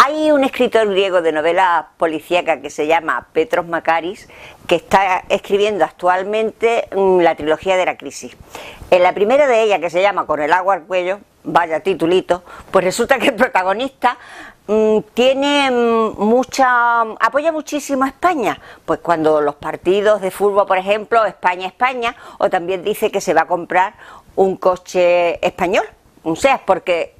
Hay un escritor griego de novela policíaca que se llama Petros Makaris, que está escribiendo actualmente la trilogía de la crisis. En la primera de ellas, que se llama Con el agua al cuello, vaya titulito, pues resulta que el protagonista apoya muchísimo a España, pues cuando los partidos de fútbol, por ejemplo, España, o también dice que se va a comprar un coche español, un SEAT, porque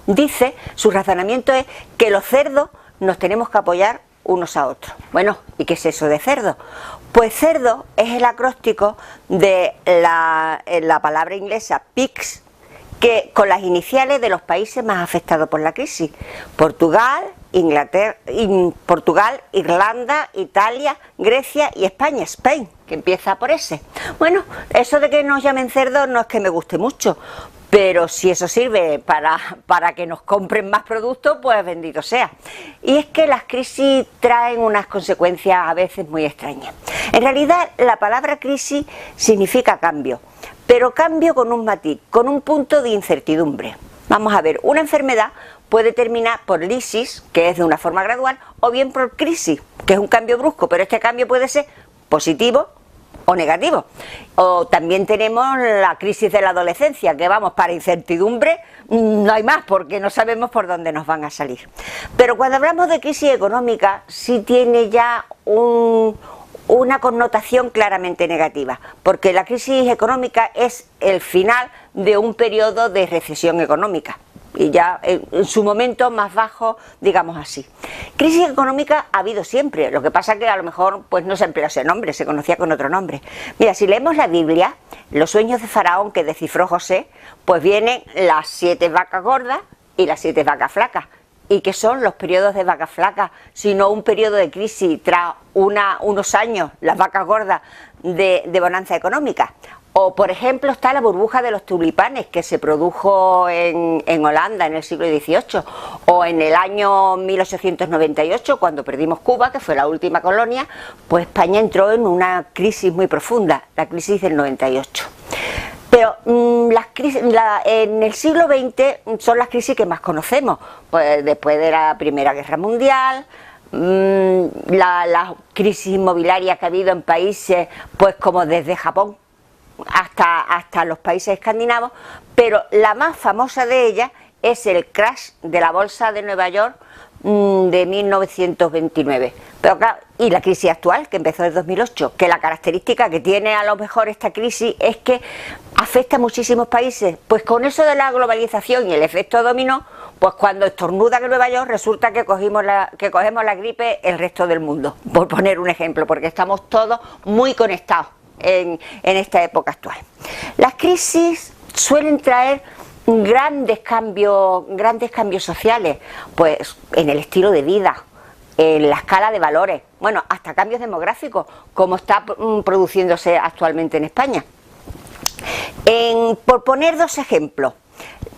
dice, su razonamiento es que los cerdos nos tenemos que apoyar unos a otros. Bueno, ¿y qué es eso de cerdo? Pues cerdo es el acróstico de la palabra inglesa pigs, que con las iniciales de los países más afectados por la crisis: Portugal, Irlanda, Italia, Grecia y España, Spain, que empieza por ese. Bueno, eso de que nos llamen cerdos no es que me guste mucho, pero si eso sirve para que nos compren más productos, pues bendito sea. Y es que las crisis traen unas consecuencias a veces muy extrañas. En realidad, la palabra crisis significa cambio, pero cambio con un matiz, con un punto de incertidumbre. Vamos a ver, una enfermedad puede terminar por lisis, que es de una forma gradual, o bien por crisis, que es un cambio brusco, pero este cambio puede ser positivo o negativo. O también tenemos la crisis de la adolescencia, que vamos, para incertidumbre no hay más, porque no sabemos por dónde nos van a salir. Pero cuando hablamos de crisis económica, sí tiene ya una connotación claramente negativa, porque la crisis económica es el final de un periodo de recesión económica, y ya en su momento más bajo, digamos así. Crisis económica ha habido siempre, lo que pasa que a lo mejor pues no se emplea ese nombre, se conocía con otro nombre. Mira, si leemos la Biblia, los sueños de Faraón que descifró José, pues vienen las 7 vacas gordas y las 7 vacas flacas. ¿Y qué son los periodos de vacas flacas? Sino un periodo de crisis tras unos años, las vacas gordas de bonanza económica. O, por ejemplo, está la burbuja de los tulipanes que se produjo en Holanda en el siglo XVIII, o en el año 1898, cuando perdimos Cuba, que fue la última colonia, pues España entró en una crisis muy profunda, la crisis del 98. Pero las crisis, en el siglo XX son las crisis que más conocemos, pues después de la Primera Guerra Mundial, la crisis inmobiliaria que ha habido en países pues como desde Japón hasta los países escandinavos, pero la más famosa de ellas es el crash de la bolsa de Nueva York de 1929. Pero claro, y la crisis actual, que empezó en 2008, que la característica que tiene a lo mejor esta crisis es que afecta a muchísimos países, pues con eso de la globalización y el efecto dominó, pues cuando estornuda en Nueva York resulta que cogemos la gripe el resto del mundo, por poner un ejemplo, porque estamos todos muy conectados en esta época actual. Las crisis suelen traer grandes cambios sociales, pues en el estilo de vida, en la escala de valores, bueno, hasta cambios demográficos, como está produciéndose actualmente en España. Por poner dos ejemplos,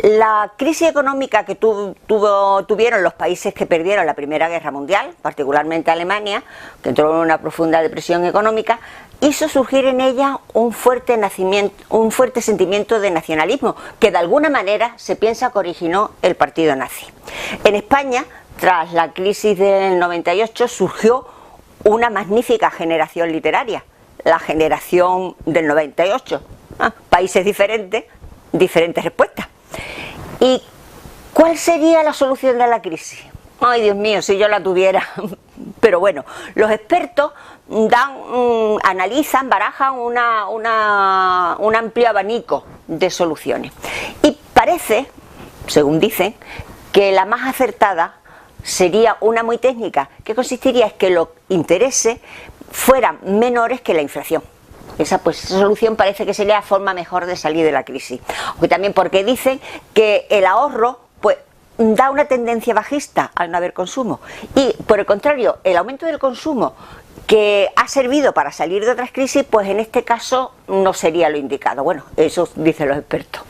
la crisis económica que tuvieron los países que perdieron la Primera Guerra Mundial, particularmente Alemania, que entró en una profunda depresión económica, hizo surgir en ella un fuerte sentimiento de nacionalismo, que de alguna manera se piensa que originó el partido nazi. En España, tras la crisis del 98, surgió una magnífica generación literaria, la generación del 98. Países diferentes, diferentes respuestas. ¿Y cuál sería la solución de la crisis? Ay, Dios mío, si yo la tuviera. Pero bueno, los expertos analizan, barajan un amplio abanico de soluciones. Y parece, según dicen, que la más acertada sería una muy técnica, que consistiría en que los intereses fueran menores que la inflación. Esa solución parece que sería la forma mejor de salir de la crisis. Aunque también porque dicen que el ahorro pues da una tendencia bajista al no haber consumo. Y por el contrario, el aumento del consumo, que ha servido para salir de otras crisis, pues en este caso no sería lo indicado. Bueno, eso dicen los expertos.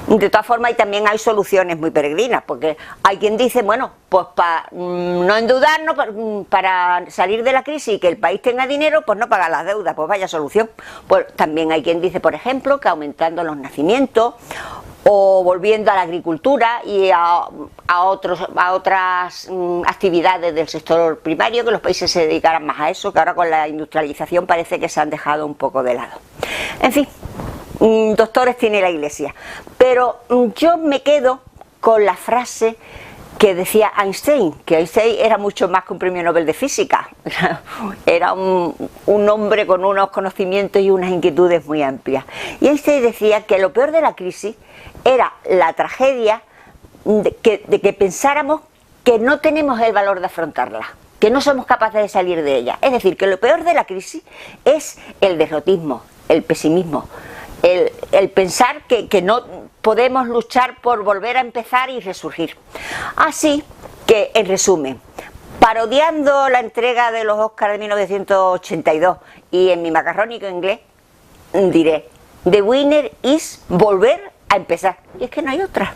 De todas formas, también hay soluciones muy peregrinas, porque hay quien dice, bueno, pues para no endeudarnos, para salir de la crisis y que el país tenga dinero, pues no pagar las deudas, pues vaya solución. Pues también hay quien dice, por ejemplo, que aumentando los nacimientos o volviendo a la agricultura y a otras actividades del sector primario, que los países se dedicaran más a eso, que ahora con la industrialización parece que se han dejado un poco de lado. En fin, doctores tiene la Iglesia, pero yo me quedo con la frase que decía Einstein, que Einstein era mucho más que un premio Nobel de Física, era un hombre con unos conocimientos y unas inquietudes muy amplias. Y Einstein decía que lo peor de la crisis era la tragedia de que pensáramos que no tenemos el valor de afrontarla, que no somos capaces de salir de ella. Es decir, que lo peor de la crisis es el derrotismo, el pesimismo, el pensar que no podemos luchar por volver a empezar y resurgir. Así que, en resumen, parodiando la entrega de los Oscars de 1982 y en mi macarrónico inglés, diré: The winner is volver a empezar. Y es que no hay otra.